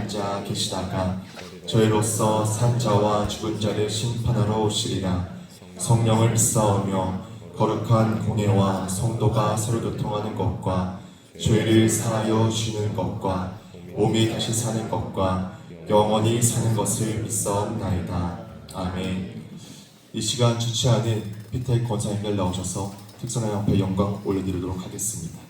앉아 계시다가 저희로서 산 자와 죽은 자를 심판하러 오시리라. 성령을 믿사오며 거룩한 공예와 성도가 서로 교통하는 것과 죄를 사하여 주는 것과 몸이 다시 사는 것과 영원히 사는 것을 믿사옵나이다. 아멘. 이 시간 주최하는 피텍 권사님들 나오셔서 특선의 앞에 영광 올려드리도록 하겠습니다.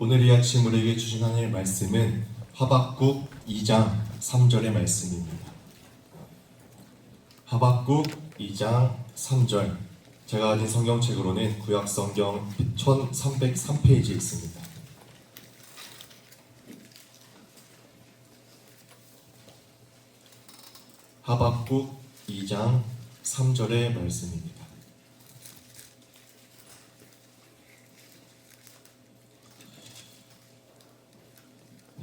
오늘 이 아침 우리에게 주신 하나님의 말씀은 하박국 2장 3절의 말씀입니다. 하박국 2장 3절. 제가 가진 성경책으로는 구약성경 1303페이지에 있습니다. 하박국 2장 3절의 말씀입니다.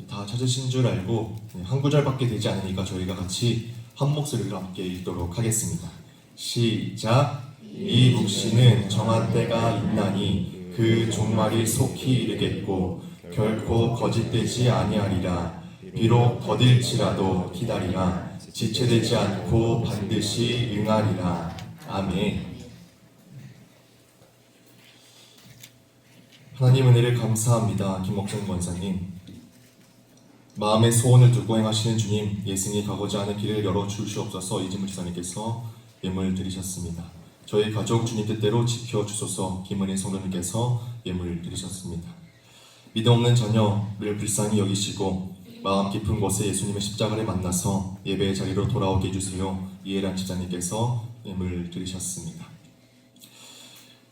다 찾으신 줄 알고 한 구절밖에 되지 않으니까 저희가 같이 한 목소리로 함께 읽도록 하겠습니다. 시작. 이 묵시는 정한 때가 있나니 그 종말이 속히 이르겠고 결코 거짓되지 아니하리라. 비록 더딜지라도 기다리라. 지체되지 않고 반드시 응하리라. 아멘. 하나님 은혜를 감사합니다. 김목정 권사님, 마음의 소원을 두고 행하시는 주님, 예수님이 가고자 하는 길을 열어주시옵소서. 이진무 지사님께서 예물 드리셨습니다. 저희 가족 주님 뜻대로 지켜주소서. 김은희 성도님께서 예물 드리셨습니다. 믿음 없는 자녀를 불쌍히 여기시고 마음 깊은 곳에 예수님의 십자가를 만나서 예배의 자리로 돌아오게 해주세요. 이해란 지자님께서 예물 드리셨습니다.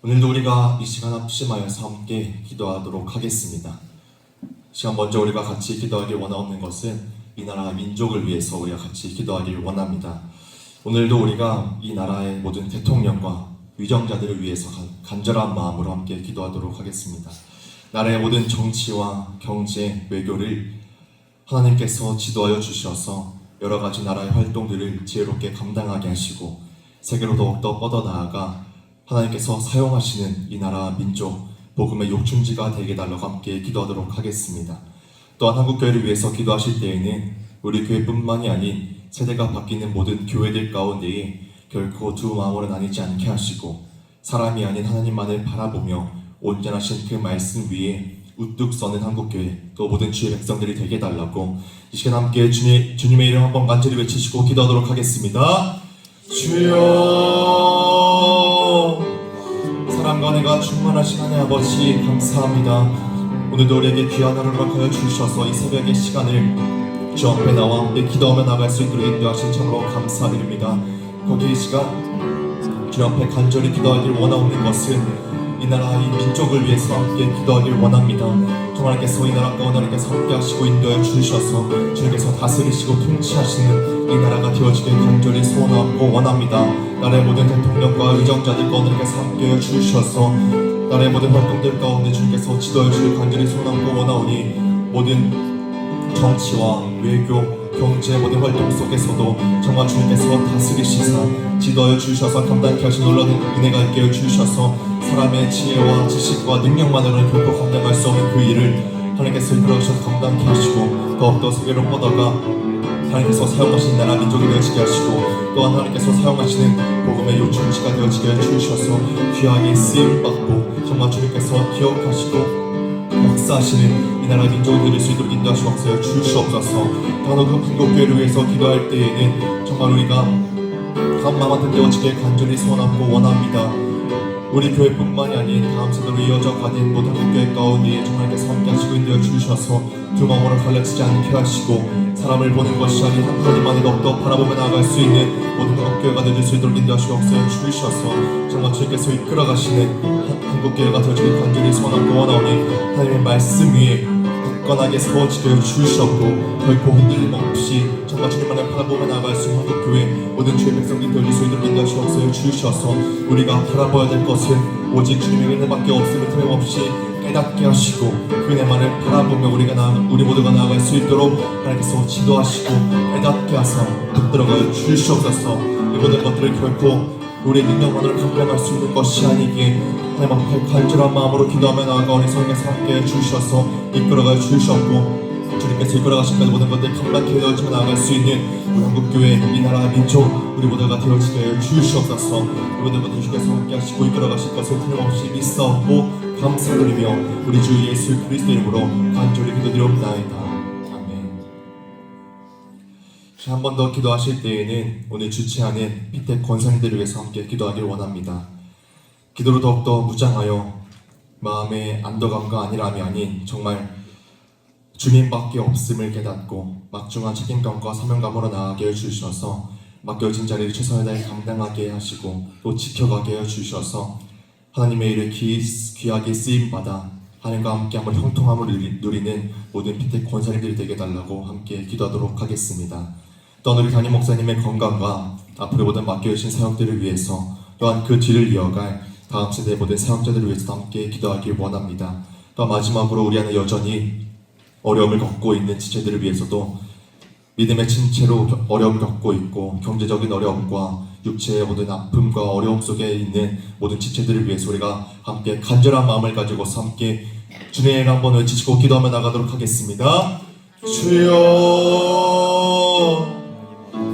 오늘도 우리가 이 시간 합심하여서 함께 기도하도록 하겠습니다. 시간 먼저 우리가 같이 기도하길 원하는 것은 이 나라 민족을 위해서 우리가 같이 기도하길 원합니다. 오늘도 우리가 이 나라의 모든 대통령과 위정자들을 위해서 간절한 마음으로 함께 기도하도록 하겠습니다. 나라의 모든 정치와 경제, 외교를 하나님께서 지도하여 주셔서 여러 가지 나라의 활동들을 지혜롭게 감당하게 하시고 세계로 더욱더 뻗어나아가 하나님께서 사용하시는 이 나라 민족, 복음의 욕심지가 되게 달라고 함께 기도하도록 하겠습니다. 또한 한국교회를 위해서 기도하실 때에는 우리 교회뿐만이 아닌 세대가 바뀌는 모든 교회들 가운데에 결코 두 마음으로 나뉘지 않게 하시고 사람이 아닌 하나님만을 바라보며 온전하신 그 말씀 위에 우뚝 서는 한국교회, 또 모든 주의 백성들이 되게 달라고 이 시간 함께 주님의 이름 한번 간절히 외치시고 기도하도록 하겠습니다. 주여, 사랑과 은혜가 충만하신 하나님 아버지 감사합니다. 오늘도 우리에게 귀한 하루를 허락하여 주셔서 이 새벽의 시간을 주 앞에 나와 함께 기도하며 나갈 수 있도록 인도하신 참으로 감사드립니다. 거기 이 시간 주 앞에 간절히 기도하길 원하옵는 것은 이 나라 이 민족을 위해서 함께 기도하길 원합니다. 주 하나님께서 이 나라 가운데 하나님께서 함께 하시고 인도해 주셔서 주님께서 다스리시고 통치하시는 이 나라가 되어지길 간절히 소원하고 원합니다. 나라의 모든 대통령과 의정자들과 하나님께서 함께해 주셔서 나라의 모든 활동들 가운데 주님께서 지도해 주길 간절히 소원하고 원하오니 모든 정치와 외교, 경제 모든 활동 속에서도 정말 주님께서 다스리시사 지도해 주셔서 감당케 하신 놀라운 은혜가 있게 해 주셔서 사람의 지혜와 지식과 능력만으로는 결코 감당할 수 없는 그 일을 하나님께서 이끌어주셔서 감당케 하시고 더욱더 세계로 뻗어가 하나님께서 사용하신 나라 민족이 되어지게 하시고 또한 하나님께서 사용하시는 복음의 요충지가 되어지게 해 주셔서 귀하게 쓰임받고 정말 주님께서 기억하시고 역사하시는 이 나라 민족을 드릴 수 있도록 인도하시고 역사해 주시옵소서. 더는 그 한국교회를 위해서 기도할 때에는 정말 우리가 한 마음 같은 되어지게 간절히 소원하고 원합니다. 우리 교회뿐만이 아닌 다음 세대로 이어져 가는 모든 한국교회 가운데 정말께서 함께 하시고 인도해 주셔서 두 마음으로 갈라지지 않게 하시고 사람을 보는 것이 아닌 하나님만을 더욱더 바라보며 나아갈 수 있는 모든 한국교회가 되어질 수 있도록 인도하시고 역사해 주셔서 정말 주님께서 이끌어가시는 한국교회가 되어지길 간절히 소원하고 원하오니 하나님의 말씀 위에 굳건하게 세워지게 주시옵고 결코 흔들림 없이 정말 주님만을 바라보며 나아갈 수 있는 한국교회 모든 주의 백성들이 되어질 수 있도록 인도하시고 역사해 주셔서 우리가 바라봐야 될 것은 오직 주님의 은혜밖에 없음을 틀림없이 깨닫게 하시고 그 은혜만을 바라보며 우리 모두가 나아갈 수 있도록 하나님께서 지도하시고 깨닫게 하사 붙들어가 주시옵소서. 이 모든 것들을 결코 우리의 능력만으로 감당할 수 있는 것이 아니기에 하나님 앞에 간절한 마음으로 기도하며 나아가오니 성령께서 함께해 주셔서 이끌어가 주셨고 주님께서 이끌어가신 모든 것들 감당케 되어지며 나아갈 수 있는 우리 한국교회 이 나라 민족 우리 모두가 되어지게 해 주시옵소서. 이 모든 것들 주께서 함께 하시고 이끌어가실 것을 틀림없이 믿사옵고 감사드리며 우리 주 예수 그리스도 이름으로 간절히 기도드리옵나이다. 아멘. 한 번 더 기도하실 때에는 오늘 주최하는 피택 권사님들을 위해서 함께 기도하길 원합니다. 기도로 더욱더 무장하여 마음의 안도감과 안일함이 아닌 정말 주님밖에 없음을 깨닫고 막중한 책임감과 사명감으로 나아가게 해주셔서 맡겨진 자리를 최선을 다해 감당하게 하시고 또 지켜가게 해주셔서 하나님의 일을 귀하게 쓰임받아 하나님과 함께 한번 형통함을 누리는 모든 피택 권사님들이 되게 달라고 함께 기도하도록 하겠습니다. 또한 우리 담임 목사님의 건강과 앞으로 모든 맡겨주신 사역들을 위해서 또한 그 뒤를 이어갈 다음 세대 모든 사역자들을 위해서 함께 기도하길 원합니다. 또 마지막으로 우리 안에 여전히 어려움을 겪고 있는 지체들을 위해서도 믿음의 침체로 어려움을 겪고 있고 경제적인 어려움과 육체의 모든 아픔과 어려움 속에 있는 모든 지체들을 위해서 우리가 함께 간절한 마음을 가지고서 함께 주님의 이름 한번 외치시고 기도하며 나가도록 하겠습니다. 주여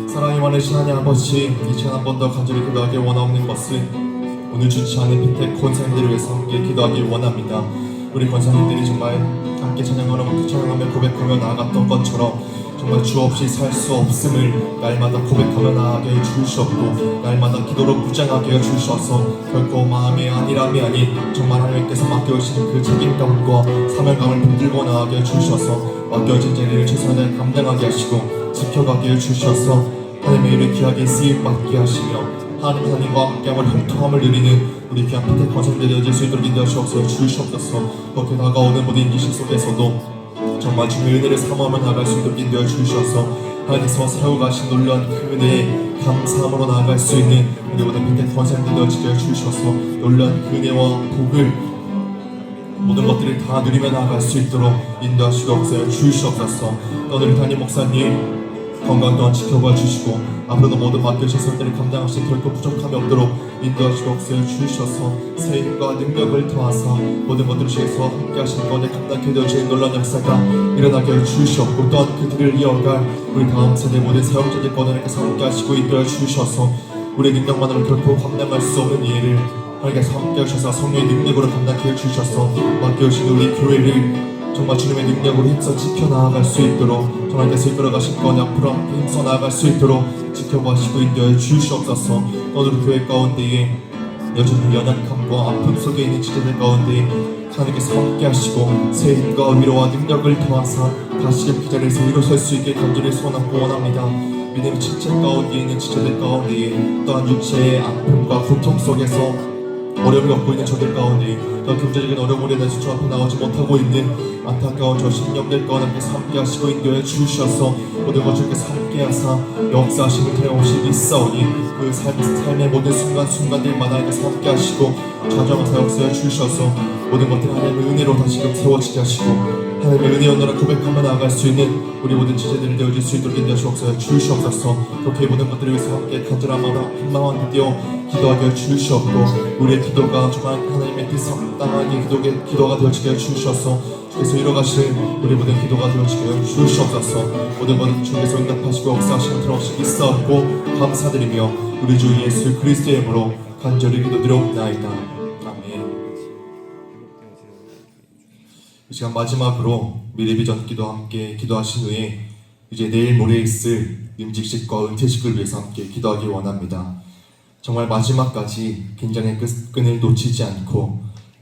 사랑이 많으신 하나님 아버지, 이 시간 한 번 더 간절히 기도하길 원하옵는 것은 오늘 주최하는 피택 권사님들을 위해서 함께 기도하길 원합니다. 우리 권사님들이 정말 함께 찬양하며 찬양하며 고백하며 나아갔던 것처럼 정말 주 없이 살 수 없음을 날마다 고백하며 나아가게 해주셨고 날마다 기도로 무장하게 해주셔서 결코 마음의 안일함이 아닌 정말 하나님께서 맡겨주신 그 책임감과 사명감을 붙들고 나아가게 해주셔서 맡겨진 자리를 최선을 감당하게 하시고 지켜가게 해주셔서 하나님의 일을 귀하게 쓰임받게 하시며 하나님과 함께함을 형통함을 누리는 우리 귀한 피택 권사님들이 되어질 수 있도록 인도하시옵소서. 주시옵소서. 그렇게 다가오는 모든 인기시 속에서도 정말 주님의 은혜를 사모하며 나아갈 수 있도록 인도해 주셔서 하나님께서 세워가신 놀라운 그 은혜에 감사함으로 나아갈 수 있는 우리 모든 피택 권사님들 되어지게 해주셔서 놀라운 그 은혜와 복을 모든 것들을 다 누리며 나아갈 수 있도록 인도하시옵소서. 주시옵소서. 오늘 담임 목사님 건강 또한 지켜봐 주시고 앞으로도 모든 맡겨주신 사역들을 감당하실 결코 부족함이 없도록 인도하시옵소서. 주셔서 새 힘과 능력을 더하사 모든 것들을 주셔서 함께 하시는 것에 감당케 되어지는 놀라운 역사가 일어나게 해주시옵고 또한 그들을 이어갈 우리 다음 세대 모든 사역자들과 하나님께서 함께 하시고 인도해 주셔서 우리의 능력만으로 결코 감당할 수 없는 일을 하나님께서 함께 하셔서 성령의 능력으로 감당케 해주셔서 맡겨주신 우리 교회를 정말 주님의 능력으로 힘써 지켜나아갈 수 있도록 하나님께서 이끌어가실 것 앞으로 함께 힘써 나아갈 수 있도록 지켜보시고 인도해 주시옵소서. 오늘 교회 가운데에 여전히 연약함과 아픔 속에 있는 지체들 가운데 하나님께서 함께 하시고 새 힘과 위로와 능력을 더하사 다시금 그 자리에서 일어설 수 있게 간절히 소원하고 원합니다. 믿음의 지체 가운데 있는 지체들 가운데 또한 육체의 아픔과 고통 속에서 어려움을 겪고 있는 저들 가운데 더 경제적인 어려움으로 인해서 주 앞에 나오지 못하고 있는 안타까운 저 심령들 가운데 함께 하시고 인도해 주셔서 모든 것 주께서 함께 하사 역사하심을 드려오시 있사오니 그 삶의 모든 순간순간들마다 함께 하시고 자정하사 역사해 주셔서 모든 것들 하나님의 은혜로 다시금 세워지게 하시고 하나님의 은혜의 언어를 고백하며 나아갈 수 있는 우리 모든 지체들이 되어질 수 있도록 인도해 주시옵소서. 그렇게 모든 것들을 위해서 함께 간절한 마음을 띄어 기도하게 해 주시옵고 우리의 기도가 정말 하나님의 뜻에 합당하게 기도가 되어지게 해 주셔서 주께서 이뤄가신 우리 모든 기도가 되어지게 해 주시옵소서. 모든 것을 주께서 응답하시고 역사하시는 들어오시기 있사옵고 감사드리며 우리 주 예수 그리스도의 이름으로 간절히 기도드려옵나이다. 아멘. 이 시간 마지막으로 미래비전 기도 함께 기도하신 후에 이제 내일 모레 있을 임직식과 은퇴식을 위해서 함께 기도하기 원합니다. 정말 마지막까지 긴장의 끈을 놓치지 않고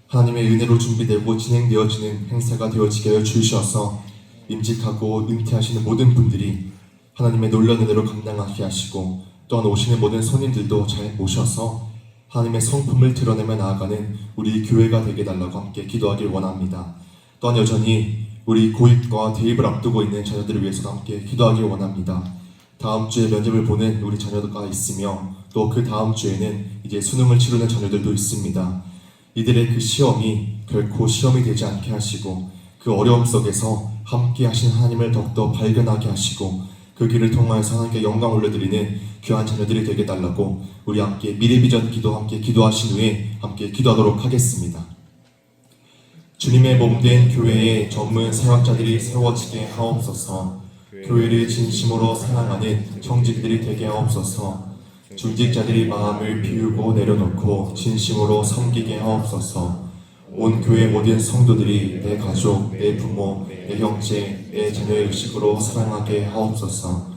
하나님의 은혜로 준비되고 진행되어지는 행사가 되어지게 하여 주셔서 임직하고 은퇴하시는 모든 분들이 하나님의 놀라운 은혜로 감당하게 하시고 또한 오시는 모든 손님들도 잘 모셔서 하나님의 성품을 드러내며 나아가는 우리 교회가 되게 달라고 함께 기도하길 원합니다. 또한 여전히 우리 고입과 대입을 앞두고 있는 자녀들을 위해서도 함께 기도하길 원합니다. 다음 주에 면접을 보는 우리 자녀가 있으며 또 그 다음 주에는 이제 수능을 치르는 자녀들도 있습니다. 이들의 그 시험이 결코 시험이 되지 않게 하시고 그 어려움 속에서 함께 하신 하나님을 더욱더 발견하게 하시고 그 길을 통하여서 하나님께 영광 올려드리는 귀한 자녀들이 되게 달라고 우리 함께 미래비전 기도 함께 기도하신 후에 함께 기도하도록 하겠습니다. 주님의 몸된 교회에 전문 사역자들이 세워지게 하옵소서. 교회를 진심으로 사랑하는 청직들이 되게 하옵소서. 중직자들이 마음을 비우고 내려놓고 진심으로 섬기게 하옵소서. 온 교회 모든 성도들이 내 가족, 내 부모, 내 형제, 내 자녀의 의식으로 사랑하게 하옵소서.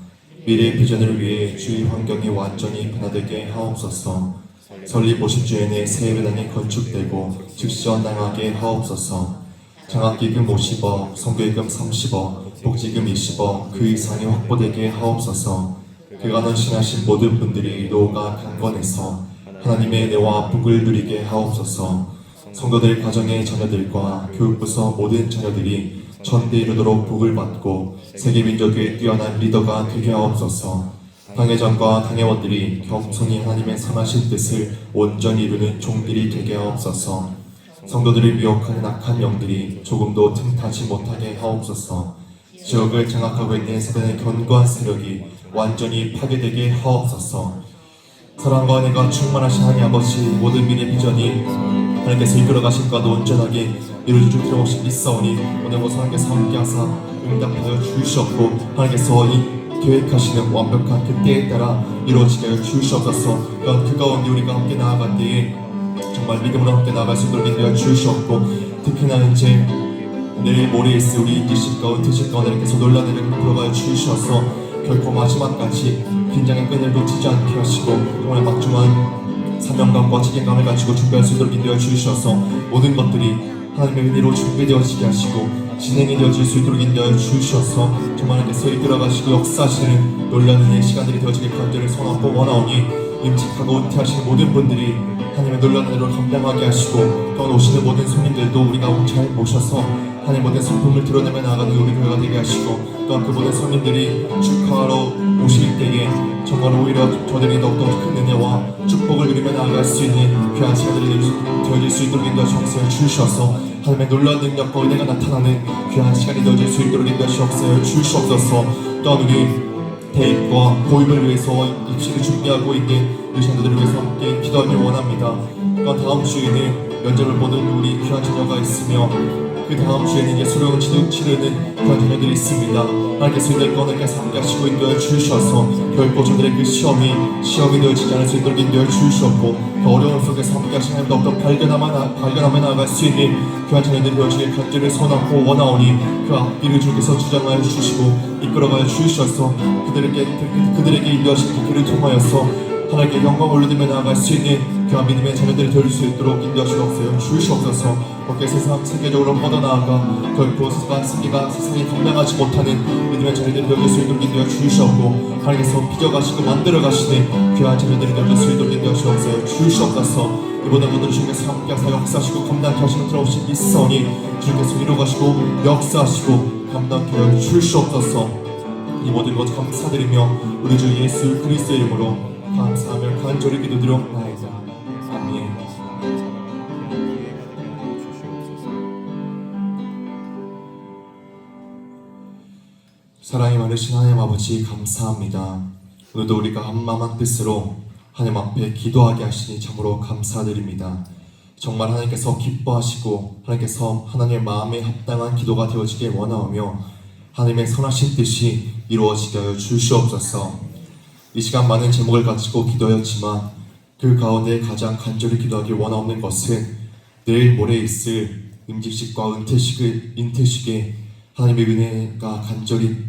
미래의 비전을 위해 주위 환경이 완전히 변화되게 하옵소서. 설립 50주년의 새 예배당이 건축되고 즉시 원당하게 하옵소서. 장학기금 50억, 선교기금 30억, 복지금 20억, 그 이상이 확보되게 하옵소서. 그간 헌신하신 모든 분들이 노후가 강건해서 하나님의 은혜와 복을 누리게 하옵소서. 성도들 가정의 자녀들과 교육부서 모든 자녀들이 천대 이르도록 복을 받고 세계민족의 뛰어난 리더가 되게 하옵소서. 당회장과 당회원들이 겸손히 하나님의 선하신 뜻을 온전히 이루는 종들이 되게 하옵소서. 성도들을 미혹하는 악한 영들이 조금도 틈타지 못하게 하옵소서. 지역을 장악하고 있는 사단의 견고한 세력이 완전히 파괴되게 하옵소서. 사랑과 은혜가 충만하신 하나님 아버지, 모든 미래 비전이 하나님께서 이끌어가신 바도 온전하게 이루어질 줄 믿사오니 오늘 모두 하나님께서 함께하사 응답하여 주시옵고 하나님께서 이 계획하시는 완벽한 그 때에 따라 이루어지게 하여 주시옵소서. 또한 그 가운데 우리가 함께 나아갈 때에 정말 믿음으로 함께 나아갈 수 있도록 인도하여 주시옵고 특히나 이제 내일 모레 있을 우리 임직식과 은퇴식 가운데 하나님께서 놀라운 은혜를 풀어가여 주셔서 결코 마지막까지 긴장의 끈을 놓치지 않게 하시고 정말 막중한 사명감과 책임감을 가지고 준비할 수 있도록 인도해 주셔서 모든 것들이 하나님의 은혜로 준비되어지게 하시고 진행이 되어질 수 있도록 인도해 주셔서 정말 하나님께서 이끌어가시고 역사하시는 놀라운 은혜의 시간들이 되어지길 간절히 소원하고 원하오니 임직하고 은퇴하시는 모든 분들이 하나님의 놀라운 은혜로 감당하게 하시고 또한 오시는 모든 손님들도 우리가 잘 모셔서 하나님 모든 성품을 드러내며 나아가는 우리 교회가 되게 하시고 또한 그 모든 손님들이 축하하러 오실 때에 정말 오히려 저들이 더욱더 큰 은혜와 축복을 누리며 나아갈 수 있는 귀한 시간들이 되어질 수 있도록 인도해 주셔서 하나님의 놀라운 능력과 은혜가 나타나는 귀한 시간이 되어질 수 있도록 인도해 주시옵소서. 또한 우리 대입과 고입을 위해서 입시를 준비하고 있는 우리 자녀들을 위해서 함께 기도하길 원합니다. 또한 다음 주에는 면접을 보는 우리 귀한 자녀가 있으며 그 다음 주에는 이제 수료를 치르는 그런 자녀들이 있습니다. 하나님께서 이들 하나님께서 함께 하시고 인도해 주셔서 결코 저들의 그 시험이 되어지지 않을 수 있도록 인도해 주시옵고 그 어려움 속에서 함께 하시는 하나님 더욱더 발견하며 나아갈 수 있는 귀한 자녀들이 되어지길 간절히 소원하고 원하오니 그 앞길을 주께서 주장하여 주시고 이끌어가여 주셔서 그들에게 인도하시는 그 길을 통하여서 하나님께 영광을 올려드리며 나아갈 수 있는 귀한 믿음의 자녀들이 될 수 있도록 인도하시옵소서. 주시옵소서. 그렇게 세상 세계적으로 뻗어나아가 결코 세계가 세상이 감당하지 못하는 믿음의 자녀들이 되어줄 수 있도록 인도해 주시옵고, 하나님께서 빚어가시고 만들어가시는 귀한 자녀들이 되어줄 수 있도록 인도하시옵소서. 주시옵소서. 이보다 모든 주님께서 함께 하사 역사하시고 감당케 하시는 들어오신 이 선이 주님께서 이루가시고 역사하시고 감당케 하여 주시옵소서. 이 모든 것 감사드리며 우리 주 예수 그리스도의 이름으로 감사하며 간절히 기도드리옵나이다. 아멘. 사랑이 많으신 하나님 아버지 감사합니다. 오늘도 우리가 한마음 한뜻으로 하나님 앞에 기도하게 하시니 참으로 감사드립니다. 정말 하나님께서 기뻐하시고 하나님께서 하나님의 마음에 합당한 기도가 되어지길 원하오며 하나님의 선하신 뜻이 이루어지게 하여 주시옵소서. 이 시간 많은 제목을 가지고 기도하였지만 그 가운데 가장 간절히 기도하기 원하옵는 것은 내일 모레 있을 임직식과 인퇴식에 하나님의 은혜가 간절히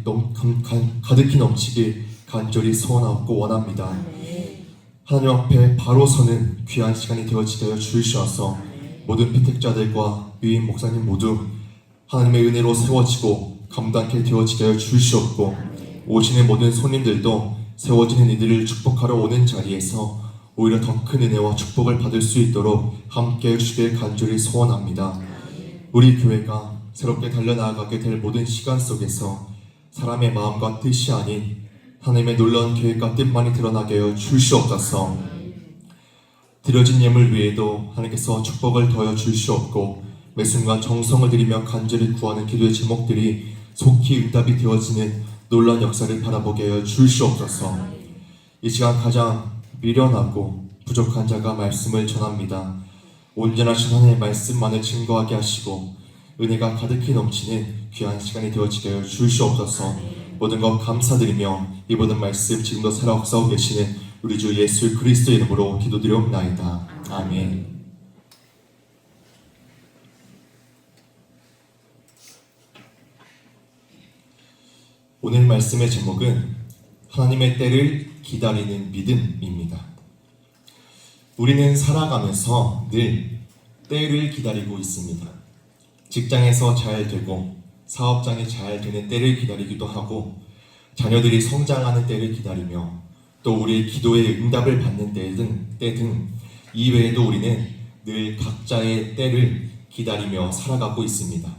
가득히 넘치길 간절히 소원하고 원합니다. 하나님 앞에 바로 서는 귀한 시간이 되어지게 하여 주시어서 모든 피택자들과 위임 목사님 모두 하나님의 은혜로 세워지고 감당케 되어지게 하여 주시옵고, 오시는 모든 손님들도 세워지는 이들을 축복하러 오는 자리에서 오히려 더 큰 은혜와 축복을 받을 수 있도록 함께 해주시길 간절히 소원합니다. 우리 교회가 새롭게 달려나가게 될 모든 시간 속에서 사람의 마음과 뜻이 아닌 하나님의 놀라운 계획과 뜻만이 드러나게 하여 주시옵소서. 드려진 예물 위에도 하나님께서 축복을 더하여 주시옵고, 매 순간 정성을 들이며 간절히 구하는 기도의 제목들이 속히 응답이 되어지는 놀라운 역사를 바라보게 하여 주시옵소서. 이 시간 가장 미련하고 부족한 자가 말씀을 전합니다. 온전하신 하나님의 말씀만을 증거하게 하시고 은혜가 가득히 넘치는 귀한 시간이 되어지게 하여 주시옵소서. 모든 것 감사드리며 이 모든 말씀 지금도 살아 역사하고 계시는 우리 주 예수 그리스도의 이름으로 기도드리옵나이다. 아멘. 오늘 말씀의 제목은 하나님의 때를 기다리는 믿음입니다. 우리는 살아가면서 늘 때를 기다리고 있습니다. 직장에서 잘 되고 사업장이 잘 되는 때를 기다리기도 하고, 자녀들이 성장하는 때를 기다리며, 또 우리의 기도의 응답을 받는 때 등 이외에도 우리는 늘 각자의 때를 기다리며 살아가고 있습니다.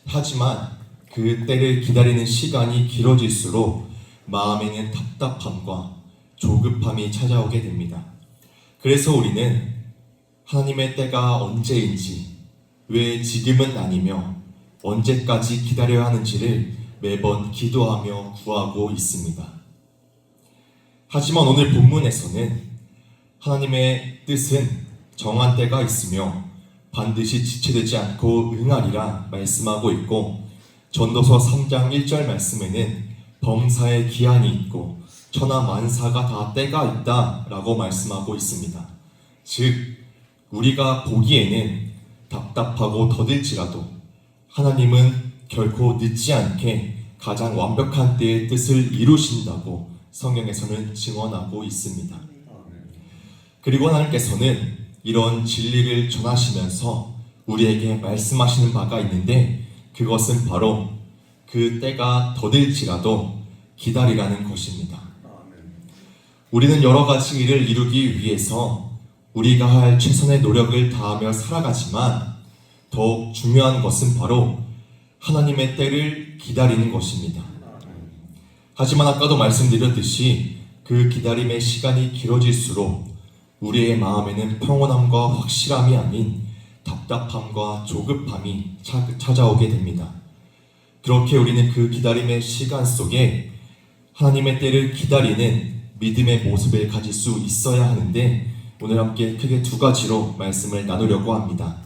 하지만 그 때를 기다리는 시간이 길어질수록 마음에는 답답함과 조급함이 찾아오게 됩니다. 그래서 우리는 하나님의 때가 언제인지, 왜 지금은 아니며 언제까지 기다려야 하는지를 매번 기도하며 구하고 있습니다. 하지만 오늘 본문에서는 하나님의 뜻은 정한 때가 있으며 반드시 지체되지 않고 응하리라 말씀하고 있고, 전도서 3장 1절 말씀에는 범사에 기한이 있고 천하 만사가 다 때가 있다 라고 말씀하고 있습니다. 즉 우리가 보기에는 답답하고 더딜지라도 하나님은 결코 늦지 않게 가장 완벽한 때의 뜻을 이루신다고 성경에서는 증언하고 있습니다. 그리고 하나님께서는 이런 진리를 전하시면서 우리에게 말씀하시는 바가 있는데, 그것은 바로 그 때가 더딜지라도 기다리라는 것입니다. 우리는 여러 가지 일을 이루기 위해서 우리가 할 최선의 노력을 다하며 살아가지만 더욱 중요한 것은 바로 하나님의 때를 기다리는 것입니다. 하지만 아까도 말씀드렸듯이 그 기다림의 시간이 길어질수록 우리의 마음에는 평온함과 확실함이 아닌 답답함과 조급함이 찾아오게 됩니다. 그렇게 우리는 그 기다림의 시간 속에 하나님의 때를 기다리는 믿음의 모습을 가질 수 있어야 하는데, 오늘 함께 크게 두 가지로 말씀을 나누려고 합니다.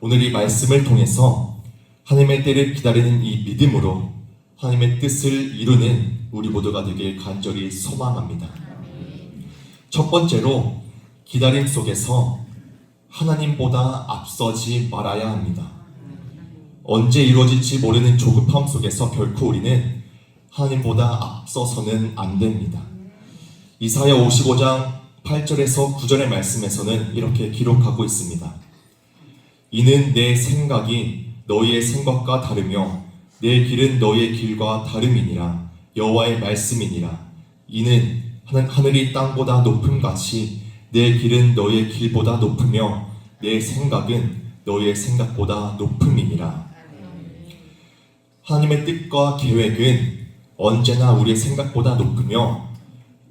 오늘 이 말씀을 통해서 하나님의 때를 기다리는 이 믿음으로 하나님의 뜻을 이루는 우리 모두가 되길 간절히 소망합니다. 첫 번째로, 기다림 속에서 하나님보다 앞서지 말아야 합니다. 언제 이루어질지 모르는 조급함 속에서 결코 우리는 하나님보다 앞서서는 안 됩니다. 이사야 55장 8절에서 9절의 말씀에서는 이렇게 기록하고 있습니다. 이는 내 생각이 너희의 생각과 다르며 내 길은 너희의 길과 다름이니라. 여호와의 말씀이니라. 이는 하늘이 땅보다 높음같이 내 길은 너희의 길보다 높으며 내 생각은 너희의 생각보다 높음이니라. 하나님의 뜻과 계획은 언제나 우리의 생각보다 높으며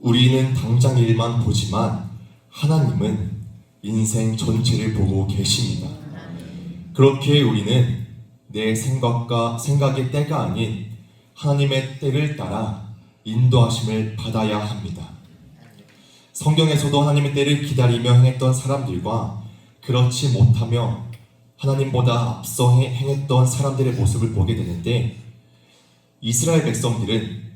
우리는 당장 일만 보지만 하나님은 인생 전체를 보고 계십니다. 그렇게 우리는 내 생각의 때가 아닌 하나님의 때를 따라 인도하심을 받아야 합니다. 성경에서도 하나님의 때를 기다리며 행했던 사람들과 그렇지 못하며 하나님보다 앞서 행했던 사람들의 모습을 보게 되는데, 이스라엘 백성들은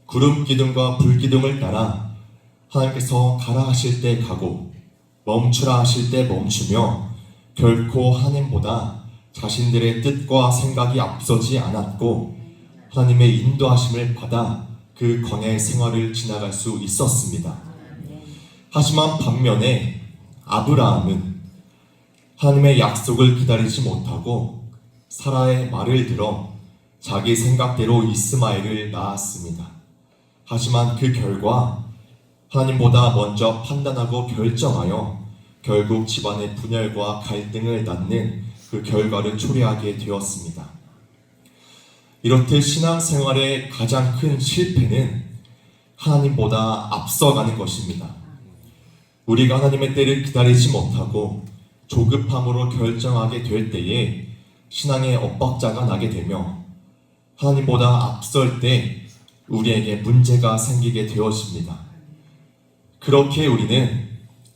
구름 기둥과 불 기둥을 따라 하나님께서 가라 하실 때 가고 멈추라 하실 때 멈추며 결코 하나님보다 자신들의 뜻과 생각이 앞서지 않았고 하나님의 인도하심을 받아 그 광야의 생활을 지나갈 수 있었습니다. 하지만 반면에 아브라함은 하나님의 약속을 기다리지 못하고 사라의 말을 들어 자기 생각대로 이스마엘을 낳았습니다. 하지만 그 결과 하나님보다 먼저 판단하고 결정하여 결국 집안의 분열과 갈등을 낳는 그 결과를 초래하게 되었습니다. 이렇듯 신앙생활의 가장 큰 실패는 하나님보다 앞서가는 것입니다. 우리가 하나님의 때를 기다리지 못하고 조급함으로 결정하게 될 때에 신앙의 엇박자가 나게 되며 하나님보다 앞설 때 우리에게 문제가 생기게 되어집니다. 그렇게 우리는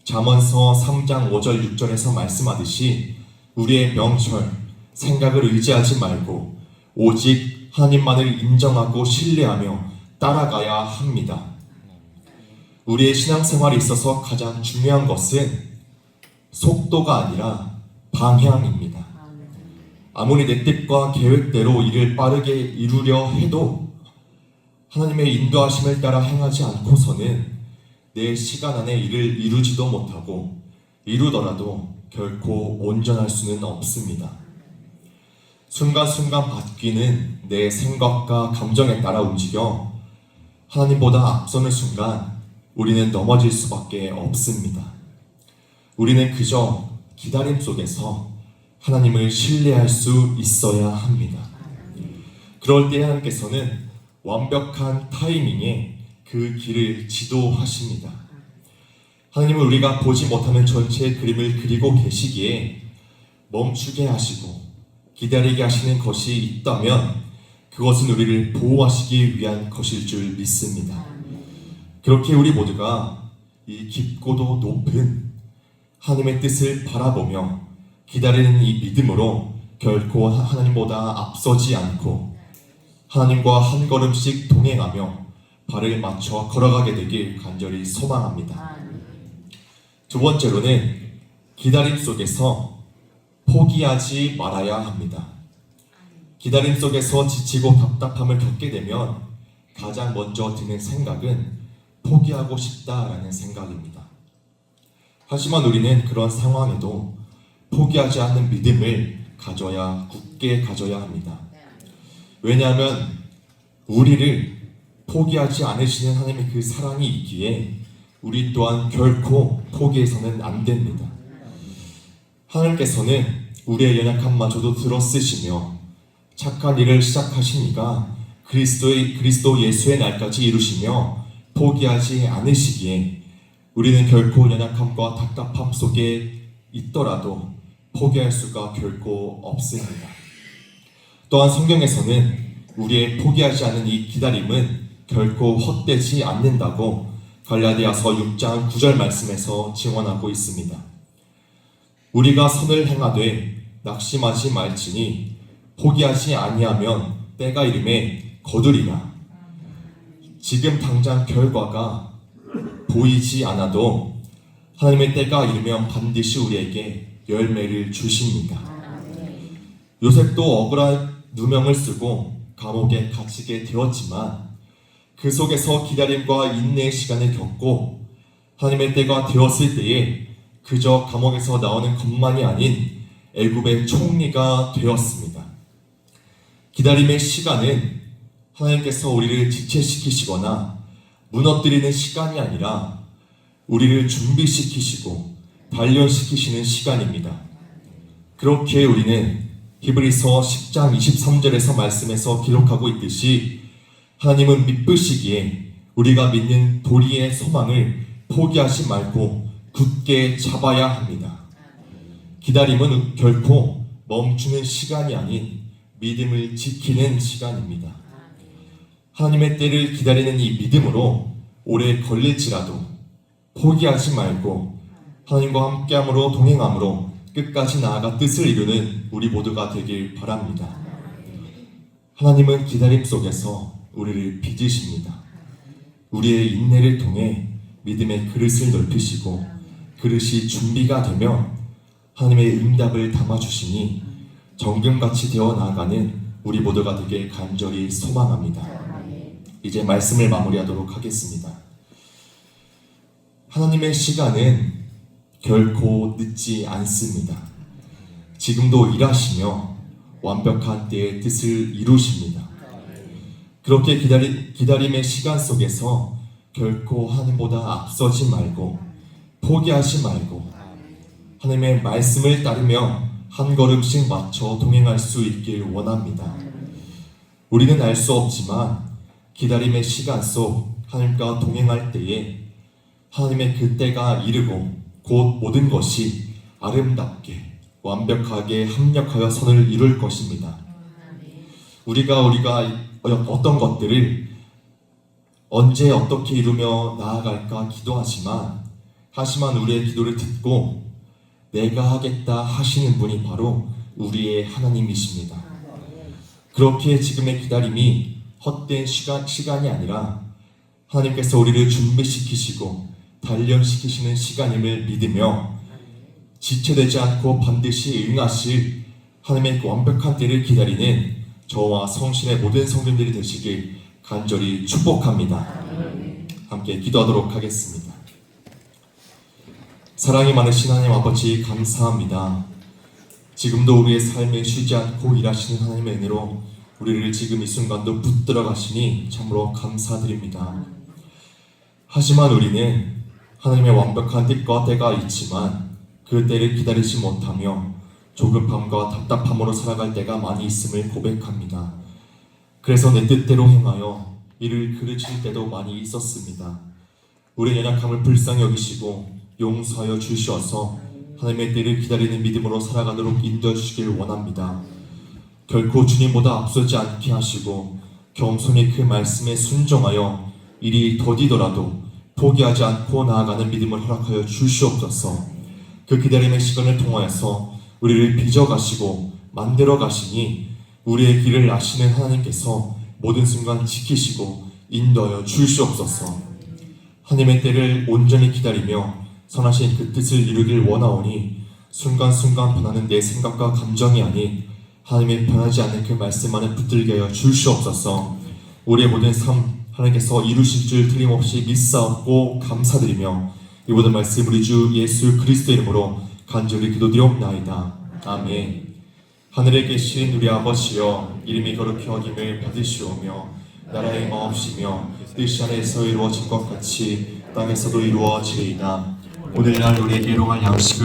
잠언서 3장 5절 6절에서 말씀하듯이 우리의 명철, 생각을 의지하지 말고 오직 하나님만을 인정하고 신뢰하며 따라가야 합니다. 우리의 신앙생활에 있어서 가장 중요한 것은 속도가 아니라 방향입니다. 아무리 내 뜻과 계획대로 일을 빠르게 이루려 해도 하나님의 인도하심을 따라 행하지 않고서는 내 시간 안에 일을 이루지도 못하고 이루더라도 결코 온전할 수는 없습니다. 순간순간 바뀌는 내 생각과 감정에 따라 움직여 하나님보다 앞서는 순간 우리는 넘어질 수밖에 없습니다. 우리는 그저 기다림 속에서 하나님을 신뢰할 수 있어야 합니다. 그럴 때 하나님께서는 완벽한 타이밍에 그 길을 지도하십니다. 하나님은 우리가 보지 못하는 전체의 그림을 그리고 계시기에 멈추게 하시고 기다리게 하시는 것이 있다면 그것은 우리를 보호하시기 위한 것일 줄 믿습니다. 그렇게 우리 모두가 이 깊고도 높은 하나님의 뜻을 바라보며 기다리는 이 믿음으로 결코 하나님보다 앞서지 않고 하나님과 한 걸음씩 동행하며 발을 맞춰 걸어가게 되길 간절히 소망합니다. 두 번째로는 기다림 속에서 포기하지 말아야 합니다. 기다림 속에서 지치고 답답함을 겪게 되면 가장 먼저 드는 생각은 포기하고 싶다라는 생각입니다. 하지만 우리는 그런 상황에도 포기하지 않는 믿음을 굳게 가져야 합니다. 왜냐하면 우리를 포기하지 않으시는 하나님의 그 사랑이 있기에 우리 또한 결코 포기해서는 안 됩니다. 하나님께서는 우리의 연약함마저도 들어쓰시며 착한 일을 시작하시니까 그리스도 예수의 날까지 이루시며 포기하지 않으시기에 우리는 결코 연약함과 답답함 속에 있더라도 포기할 수가 결코 없습니다. 또한 성경에서는 우리의 포기하지 않은 이 기다림은 결코 헛되지 않는다고 갈라디아서 6장 9절 말씀에서 증언하고 있습니다. 우리가 선을 행하되 낙심하지 말지니 포기하지 아니하면 때가 이름에 거두리라. 지금 당장 결과가 보이지 않아도 하나님의 때가 이르면 반드시 우리에게 열매를 주십니다. 요셉도 억울한 누명을 쓰고 감옥에 갇히게 되었지만 그 속에서 기다림과 인내의 시간을 겪고 하나님의 때가 되었을 때에 그저 감옥에서 나오는 것만이 아닌 애굽의 총리가 되었습니다. 기다림의 시간은 하나님께서 우리를 지체시키시거나 무너뜨리는 시간이 아니라 우리를 준비시키시고 단련시키시는 시간입니다. 그렇게 우리는 히브리서 10장 23절에서 말씀에서 기록하고 있듯이 하나님은 미쁘시기에 우리가 믿는 도리의 소망을 포기하지 말고 굳게 잡아야 합니다. 기다림은 결코 멈추는 시간이 아닌 믿음을 지키는 시간입니다. 하나님의 때를 기다리는 이 믿음으로 오래 걸릴지라도 포기하지 말고 하나님과 함께함으로 동행함으로 끝까지 나아가 뜻을 이루는 우리 모두가 되길 바랍니다. 하나님은 기다림 속에서 우리를 빚으십니다. 우리의 인내를 통해 믿음의 그릇을 넓히시고 그릇이 준비가 되면 하나님의 응답을 담아주시니 정금같이 되어 나아가는 우리 모두가 되길 간절히 소망합니다. 이제 말씀을 마무리하도록 하겠습니다. 하나님의 시간은 결코 늦지 않습니다. 지금도 일하시며 완벽한 때의 뜻을 이루십니다. 그렇게 기다림의 시간 속에서 결코 하나님보다 앞서지 말고 포기하지 말고 하나님의 말씀을 따르며 한 걸음씩 맞춰 동행할 수 있길 원합니다. 우리는 알 수 없지만 기다림의 시간 속 하나님과 동행할 때에 하나님의 그 때가 이르고 곧 모든 것이 아름답게 완벽하게 합력하여 선을 이룰 것입니다. 우리가 어떤 것들을 언제 어떻게 이루며 나아갈까 하지만 우리의 기도를 듣고 내가 하겠다 하시는 분이 바로 우리의 하나님이십니다. 그렇게 지금의 기다림이 헛된 시간이 아니라 하나님께서 우리를 준비시키시고 단련시키시는 시간임을 믿으며 지체되지 않고 반드시 응하실 하나님의 그 완벽한 때를 기다리는 저와 성신의 모든 성도님들이 되시길 간절히 축복합니다. 함께 기도하도록 하겠습니다. 사랑이 많으신 하나님 아버지 감사합니다. 지금도 우리의 삶에 쉬지 않고 일하시는 하나님의 은혜로 우리를 지금 이 순간도 붙들어 가시니 참으로 감사드립니다. 하지만 우리는 하나님의 완벽한 뜻과 때가 있지만 그 때를 기다리지 못하며 조급함과 답답함으로 살아갈 때가 많이 있음을 고백합니다. 그래서 내 뜻대로 행하여 이를 그르칠 때도 많이 있었습니다. 우리의 연약함을 불쌍히 여기시고 용서하여 주시어서 하나님의 때를 기다리는 믿음으로 살아가도록 인도해 주시길 원합니다. 결코 주님보다 앞서지 않게 하시고 겸손히 그 말씀에 순종하여 일이 더디더라도 포기하지 않고 나아가는 믿음을 허락하여 주시옵소서. 그 기다림의 시간을 통하여서 우리를 빚어가시고 만들어가시니 우리의 길을 아시는 하나님께서 모든 순간 지키시고 인도하여 주시옵소서. 하나님의 때를 온전히 기다리며 선하신 그 뜻을 이루길 원하오니 순간순간 변하는 내 생각과 감정이 아닌 하나님의 변하지 않는 그 말씀만을 붙들게 하여 주시옵소서. 우리의 모든 삶 하나님께서 이루실 줄 틀림없이 믿사옵고 감사드리며 이 모든 말씀 우리 주 예수 그리스도 이름으로 간절히 기도드리옵나이다. 아멘. 하늘에 계신 우리 아버지여 이름이 거룩히 여김을 받으시오며 나라의 마옵시며 뜻이 하늘에서 이루어진 것 같이 땅에서도 이루어지리이다. 오늘날 우리에게 일용할 양식을